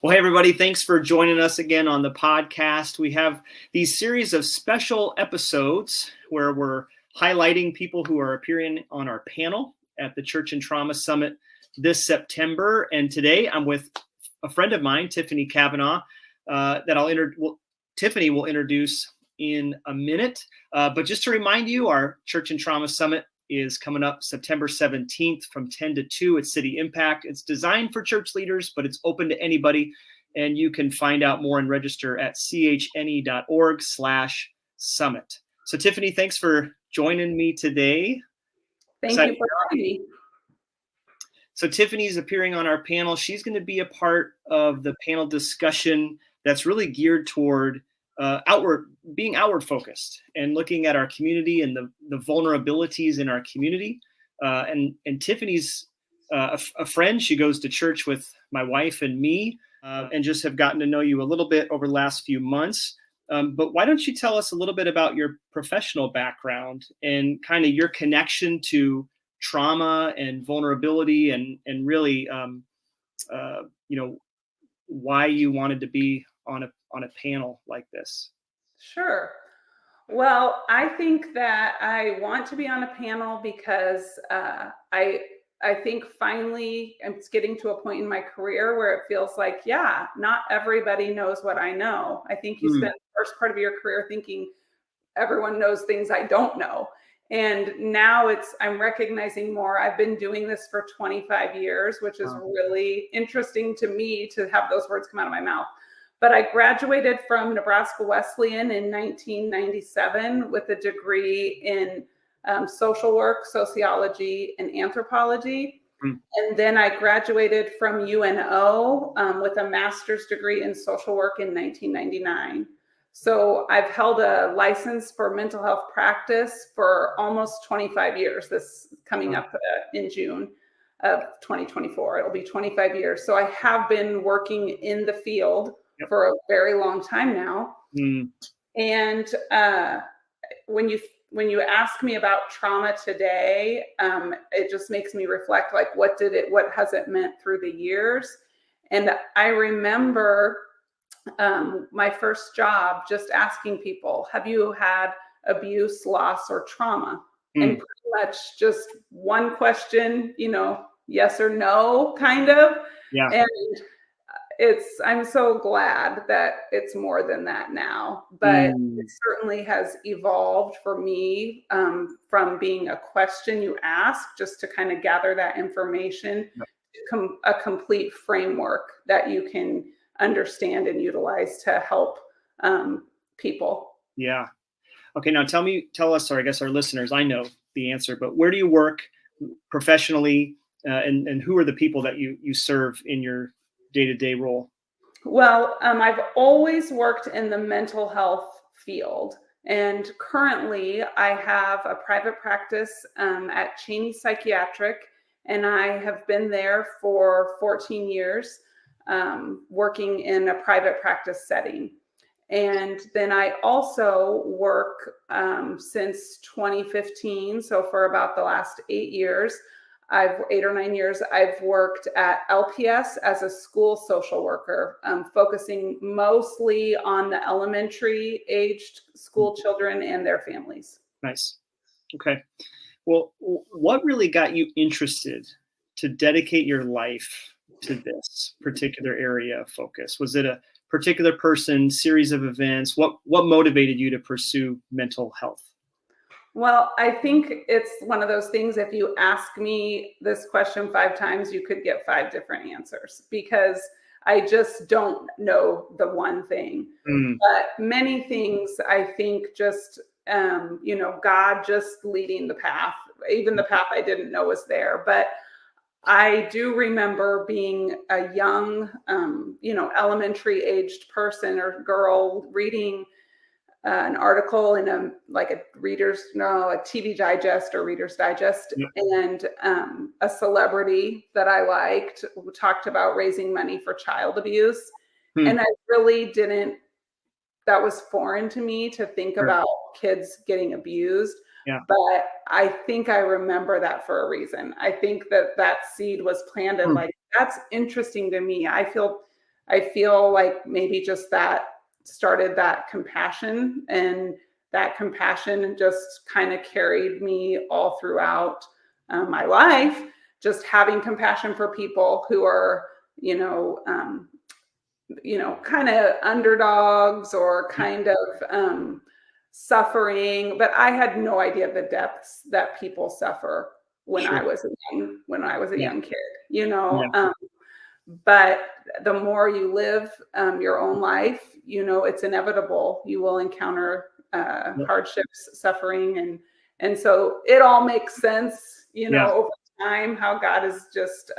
Well, hey, everybody, thanks for joining us again on the podcast. We have these series of special episodes where we're highlighting people who are appearing on our panel at the Church and Trauma Summit this September. And today I'm with a friend of mine, Tiffany Kavanaugh, Tiffany will introduce in a minute. But just to remind you, our Church and Trauma Summit is coming up September 17th from 10 to 2 at City Impact. It's designed for church leaders, but it's open to anybody. And you can find out more and register at chne.org/summit. So Tiffany, thanks for joining me today. Thank you for having me. So Tiffany's appearing on our panel. She's going to be a part of the panel discussion that's really geared toward being outward focused and looking at our community and the vulnerabilities in our community. And Tiffany's a friend. She goes to church with my wife and me, and just have gotten to know you a little bit over the last few months. But why don't you tell us a little bit about your professional background and kind of your connection to trauma and vulnerability and really, why you wanted to be on a panel like this? Sure. Well, I think that I want to be on a panel because I think finally it's getting to a point in my career where it feels like, yeah, not everybody knows what I know. I think you spent the first part of your career thinking everyone knows things I don't know. And now I'm recognizing more. I've been doing this for 25 years, which is really interesting to me to have those words come out of my mouth. But I graduated from Nebraska Wesleyan in 1997 with a degree in social work, sociology, and anthropology. And then I graduated from UNO with a master's degree in social work in 1999. So I've held a license for mental health practice for almost 25 years. This coming up in June of 2024. It'll be 25 years. So I have been working in the field for a very long time now. And when you ask me about trauma today, it just makes me reflect, like, what has it meant through the years? And I remember my first job just asking people, have you had abuse, loss, or trauma? And pretty much just one question, yes or no, kind of. And I'm so glad that it's more than that now, but it certainly has evolved for me from being a question you ask just to kind of gather that information, to a complete framework that you can understand and utilize to help people. Yeah. Okay. Now tell us, or I guess our listeners, I know the answer, but where do you work professionally, and who are the people that you serve in your day-to-day role? Well, I've always worked in the mental health field, and currently I have a private practice at Cheney Psychiatric, and I have been there for 14 years, working in a private practice setting. And then I also work since 2015, so for about the last 8 or 9 years, I've worked at LPS as a school social worker, focusing mostly on the elementary aged school children and their families. Nice. Okay. Well, what really got you interested to dedicate your life to this particular area of focus? Was it a particular person, series of events? What motivated you to pursue mental health? Well, I think it's one of those things, if you ask me this question 5 times, you could get 5 different answers, because I just don't know the one thing. But many things, I think, just, God just leading the path, even the path I didn't know was there. But I do remember being a young, elementary aged person or girl reading an article in a TV Digest or Reader's Digest, and a celebrity that I liked talked about raising money for child abuse. And I really didn't, that was foreign to me to think about kids getting abused. But I think I remember that for a reason. I think that seed was planted, like, that's interesting to me. I feel I feel like maybe just that started that compassion, and that compassion just kind of carried me all throughout my life, just having compassion for people who are, kind of underdogs or kind of suffering. But I had no idea the depths that people suffer when Sure. I was a Yeah. young kid, Yeah. but the more you live your own life, it's inevitable. You will encounter Yeah. hardships, suffering, and so it all makes sense, Yeah. over time, how God has just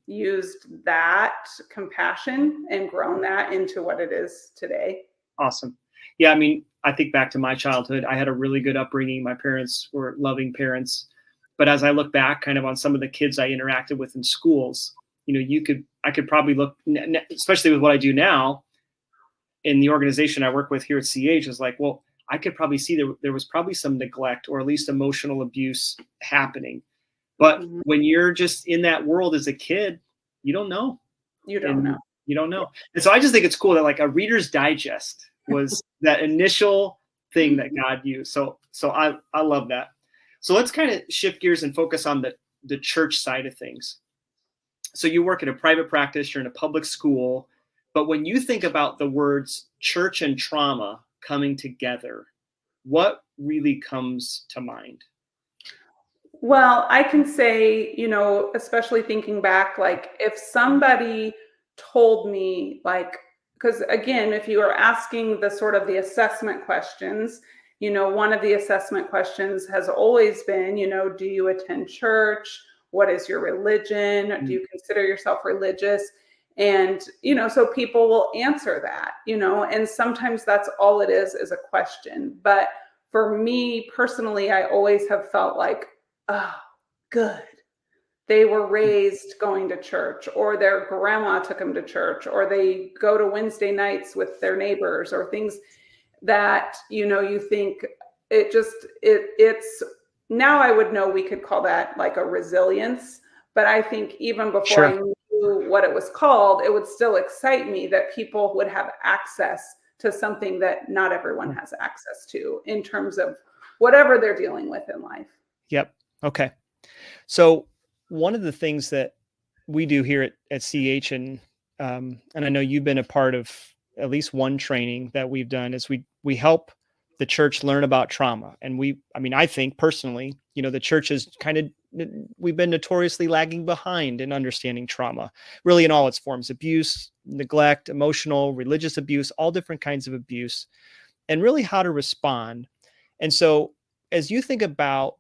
used that compassion and grown that into what it is today. Awesome. Yeah. I mean, I think back to my childhood. I had a really good upbringing. My parents were loving parents. But as I look back kind of on some of the kids I interacted with in schools, I could probably look, especially with what I do now in the organization I work with here at CH, is like, well, I could probably see there was probably some neglect or at least emotional abuse happening. But Mhm. when you're just in that world as a kid, you don't know. You don't And know. you don't know. And so I just think it's cool that like a Reader's Digest was that initial thing that God used. So I love that. So let's kind of shift gears and focus on the church side of things. So you work at a private practice, you're in a public school, but when you think about the words church and trauma coming together, what really comes to mind? Well, I can say, especially thinking back, like if somebody told me, like, because again, if you are asking the sort of the assessment questions, one of the assessment questions has always been, do you attend church? What is your religion? Do you consider yourself religious? And, so people will answer that, and sometimes that's all it is a question. But for me personally, I always have felt like, oh, good. They were raised going to church, or their grandma took them to church, or they go to Wednesday nights with their neighbors, or things that, you think it's now I would know we could call that like a resilience. But I think even before I Sure. knew what it was called, it would still excite me that people would have access to something that not everyone has access to in terms of whatever they're dealing with in life. Yep. Okay. So one of the things that we do here at CH, and I know you've been a part of at least one training that we've done, is we help the church learn about trauma. And I think personally, the church is we've been notoriously lagging behind in understanding trauma, really in all its forms: abuse, neglect, emotional, religious abuse, all different kinds of abuse, and really how to respond. And so as you think about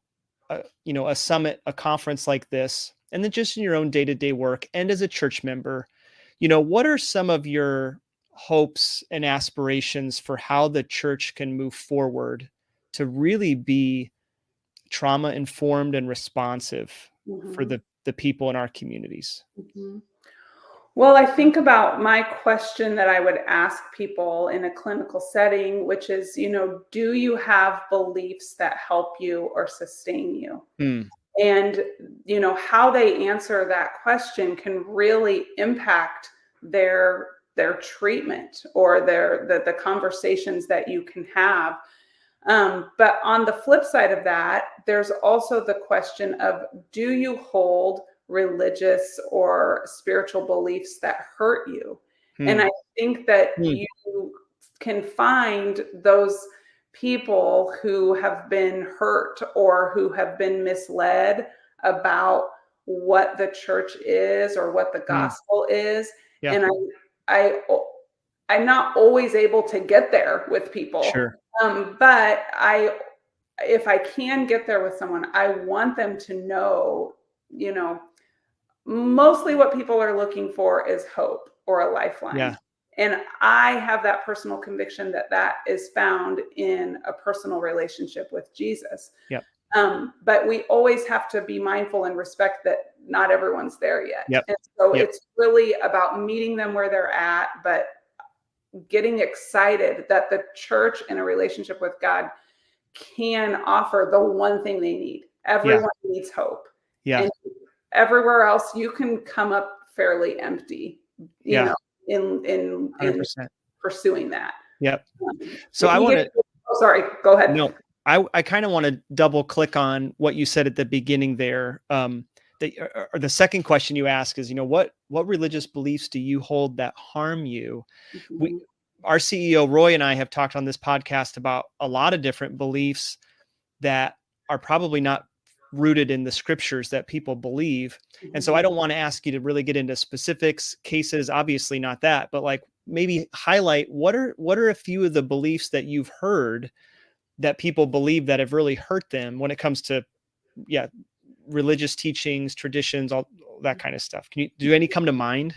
a summit, a conference like this, and then just in your own day-to-day work and as a church member, what are some of your hopes and aspirations for how the church can move forward to really be trauma informed and responsive for Mhm. the people in our communities? Mhm. Well, I think about my question that I would ask people in a clinical setting, which is, do you have beliefs that help you or sustain you? Hmm. And, how they answer that question can really impact their treatment or the conversations that you can have. But on the flip side of that, there's also the question of, do you hold religious or spiritual beliefs that hurt you? And Hmm. I think that Hmm. you can find those people who have been hurt or who have been misled about what the church is or what the Hmm. gospel is. Yeah. And I I'm not always able to get there with people. Sure. But if I can get there with someone, I want them to know, you know, mostly what people are looking for is hope or a lifeline. Yeah. And I have that personal conviction that that is found in a personal relationship with Jesus. Yep. But we always have to be mindful and respect that not everyone's there yet. Yep. And so Yep. it's really about meeting them where they're at, but getting excited that the church in a relationship with God can offer the one thing they need. Yeah. Everyone needs hope. Yeah. And everywhere else, you can come up fairly empty, you Yeah. know. in 100%. pursuing that. Yep. So I want to, sorry, go ahead. no, I kind of want to double click on what you said at the beginning there. The second question you ask is, what religious beliefs do you hold that harm you? Mm-hmm. Our CEO, Roy, and I have talked on this podcast about a lot of different beliefs that are probably not rooted in the scriptures that people believe. And so I don't want to ask you to really get into specifics, cases, obviously not that, but like maybe highlight what are a few of the beliefs that you've heard that people believe that have really hurt them when it comes to, religious teachings, traditions, all that kind of stuff. Do any come to mind?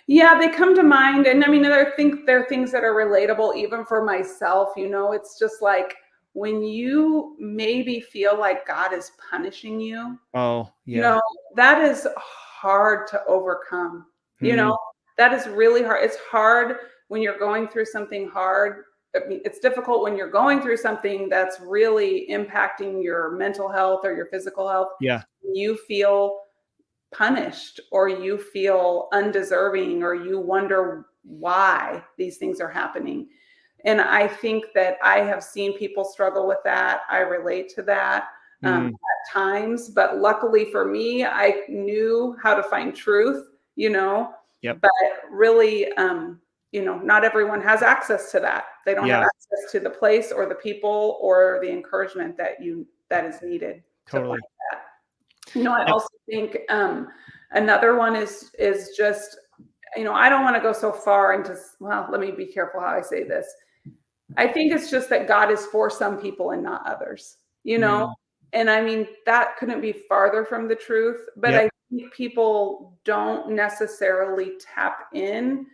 Yeah, they come to mind. And I mean, there are things that are relatable even for myself. It's just like when you maybe feel like God is punishing you. Oh, yeah. That is hard to overcome. That is really hard. It's hard when you're going through something hard. I mean, it's difficult when you're going through something that's really impacting your mental health or your physical health. Yeah. You feel punished or you feel undeserving or you wonder why these things are happening. And I think that I have seen people struggle with that. I relate to that at times, but luckily for me, I knew how to find truth, Yep. But really, not everyone has access to that. They don't have access to the place or the people or the encouragement that is needed. Totally. To find that. I also think another one is just, I don't want to go so far into, well, let me be careful how I say this. I think it's just that God is for some people and not others, and I mean, that couldn't be farther from the truth, but I think people don't necessarily tap in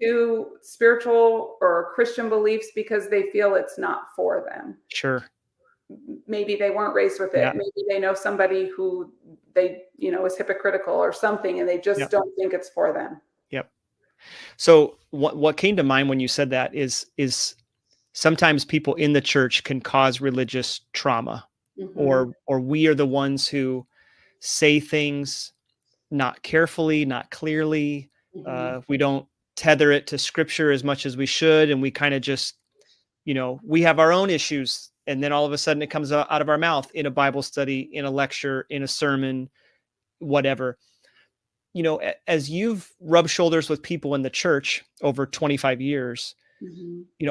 to spiritual or Christian beliefs because they feel it's not for them. Sure. Maybe they weren't raised with it. Yeah. Maybe they know somebody who they, is hypocritical or something, and they just don't think it's for them. Yep. So what came to mind when you said that is sometimes people in the church can cause religious trauma, or we are the ones who say things not carefully, not clearly. We don't tether it to scripture as much as we should. And we kind of just, we have our own issues. And then all of a sudden it comes out of our mouth in a Bible study, in a lecture, in a sermon, whatever. As you've rubbed shoulders with people in the church over 25 years,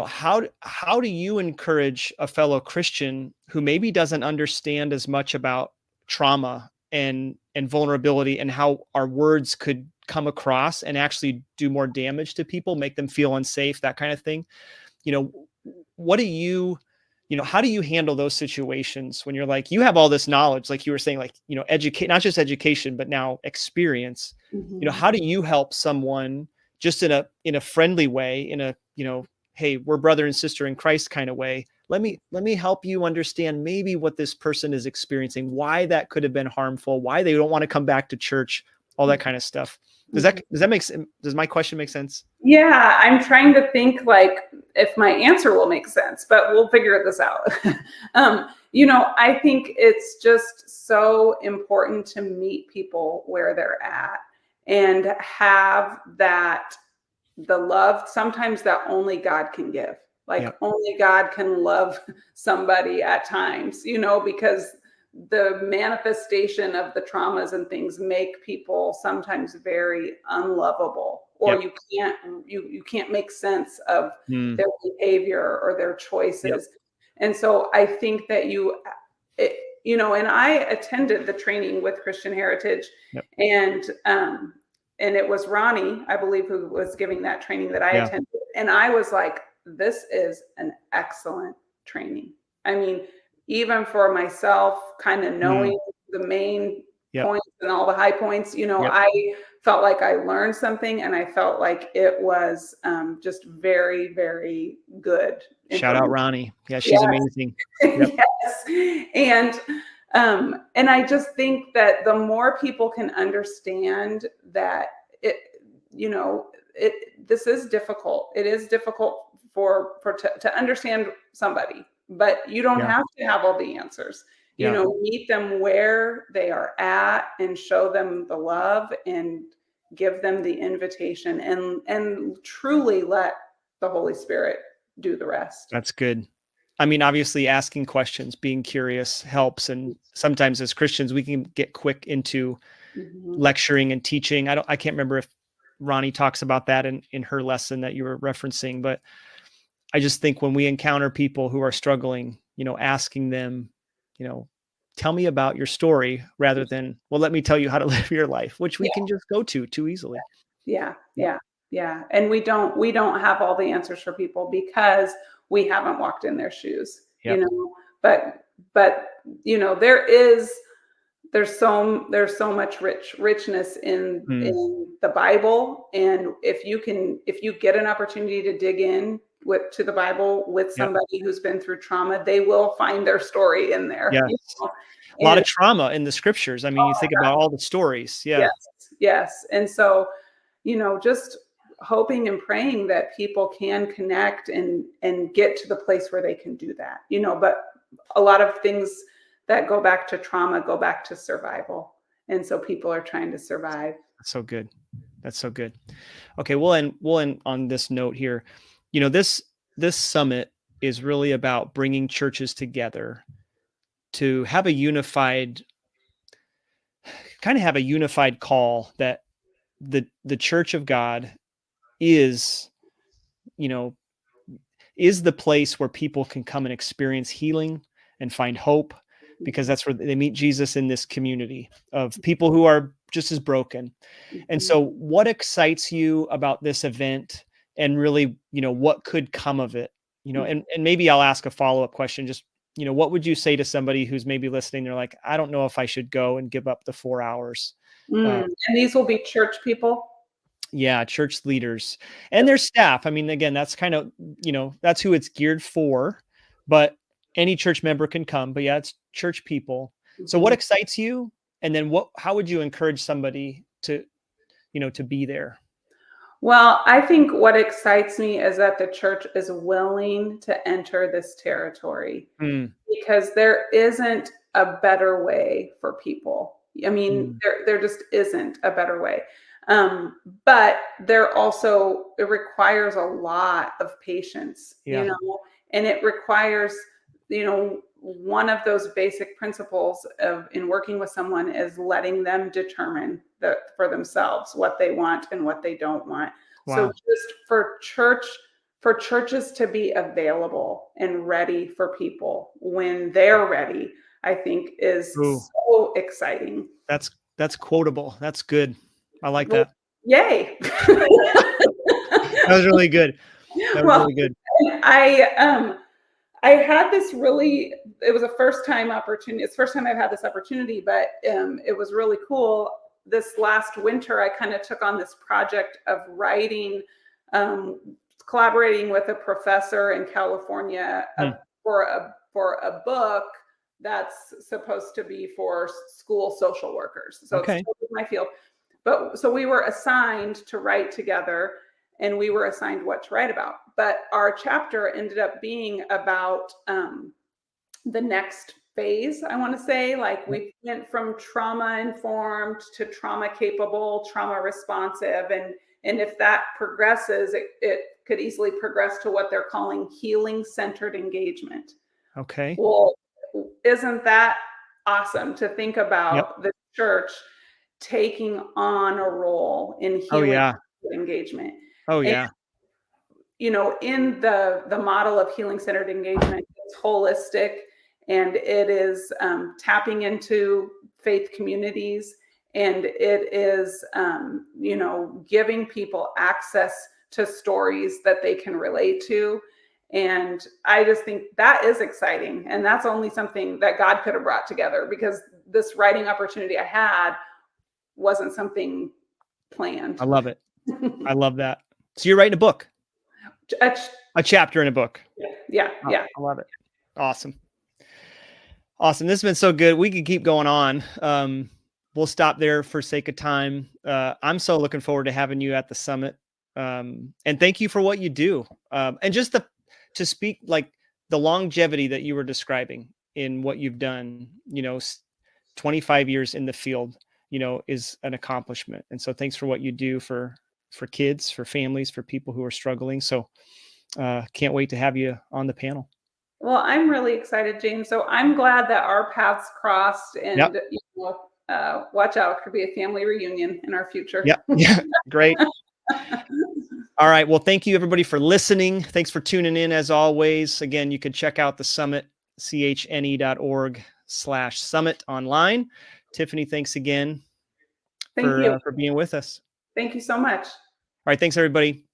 how do you encourage a fellow Christian who maybe doesn't understand as much about trauma and vulnerability and how our words could come across and actually do more damage to people, make them feel unsafe, that kind of thing? What do you, how do you handle those situations when you're like, you have all this knowledge, like you were saying, like, educate, not just education, but now experience, how do you help someone just in a friendly way, in a, hey, we're brother and sister in Christ kind of way. Let me help you understand maybe what this person is experiencing, why that could have been harmful, why they don't want to come back to church, all that kind of stuff. Does my question make sense? Yeah, I'm trying to think like if my answer will make sense, but we'll figure this out. I think it's just so important to meet people where they're at and have the love sometimes that only God can give. Like only God can love somebody at times, because the manifestation of the traumas and things make people sometimes very unlovable, or you can't make sense of their behavior or their choices. And so I think that and I attended the training with Christian Heritage, and it was Ronnie, I believe, who was giving that training that I attended. And I was like, this is an excellent training. I mean, even for myself, kind of knowing the main points and all the high points, I felt like I learned something, and I felt like it was just very, very good. Shout out Ronnie. Yeah, she's amazing. Yes. And I just think that the more people can understand that this is difficult. It is difficult to understand somebody, but you don't have to have all the answers. Meet them where they are at and show them the love and give them the invitation and truly let the Holy Spirit do the rest. That's good. I mean, obviously asking questions, being curious helps. And sometimes as Christians, we can get quick into lecturing and teaching. I can't remember if Ronnie talks about that in her lesson that you were referencing, but I just think when we encounter people who are struggling, asking them, tell me about your story rather than, well, let me tell you how to live your life, which we can just go to too easily. Yeah. And we don't have all the answers for people because we haven't walked in their shoes, but there's so much richness in the Bible. And if you get an opportunity to dig in to the Bible with somebody who's been through trauma, they will find their story in there. Yes. A lot of trauma in the scriptures. I mean, you think about all the stories. Yeah. Yes. And so, just hoping and praying that people can connect and get to the place where they can do that, but a lot of things that go back to trauma go back to survival. And so people are trying to survive. That's so good. Okay. We'll end on this note here. This summit is really about bringing churches together to have a unified call that the Church of God is the place where people can come and experience healing and find hope, because that's where they meet Jesus, in this community of people who are just as broken. And so what excites you about this event, and really, what could come of it, and maybe I'll ask a follow-up question. Just, what would you say to somebody who's maybe listening? They're like, I don't know if I should go and give up the 4 hours. And these will be church people. Yeah. Church leaders and their staff. I mean, again, that's kind of, that's who it's geared for, but any church member can come, but yeah, it's church people. So what excites you? And then how would you encourage somebody to be there? Well, I think what excites me is that the church is willing to enter this territory, because there isn't a better way for people. I mean, there just isn't a better way. But it requires a lot of patience, and it requires, one of those basic principles in working with someone is letting them determine for themselves what they want and what they don't want. Wow. So just for churches to be available and ready for people when they're ready, I think is so exciting. That's quotable. That's good. I like that. Yay. That was really good. Really good. I had this it was a first time opportunity. It's the first time I've had this opportunity, but it was really cool. This last winter, I kind of took on this project of writing, collaborating with a professor in California for a book that's supposed to be for school social workers. So it's my field. But so we were assigned to write together, and we were assigned what to write about. But our chapter ended up being about the next phase, I want to say. Like, we went from trauma informed to trauma capable, trauma responsive. And if that progresses, it could easily progress to what they're calling healing centered engagement. Okay. Well, isn't that awesome to think about the church taking on a role in healing engagement? And, in the model of healing centered engagement, it's holistic, and it is tapping into faith communities, and it is giving people access to stories that they can relate to. And I just think that is exciting, and that's only something that God could have brought together, because this writing opportunity I had wasn't something planned. I love it. I love that. So you're writing a book, a chapter in a book. Yeah. I love it. Awesome. This has been so good. We could keep going on. We'll stop there for sake of time. I'm so looking forward to having you at the summit. And thank you for what you do. And just to speak, like, the longevity that you were describing in what you've done, 25 years in the field, is an accomplishment. And so thanks for what you do for kids, for families, for people who are struggling. So can't wait to have you on the panel. Well, I'm really excited, James. So I'm glad that our paths crossed, and watch out, it could be a family reunion in our future. Yeah, great. All right. Well, thank you everybody for listening. Thanks for tuning in as always. Again, you can check out the summit, chne.org/summit online. Tiffany, thanks again for being with us. Thank you so much. All right. Thanks everybody.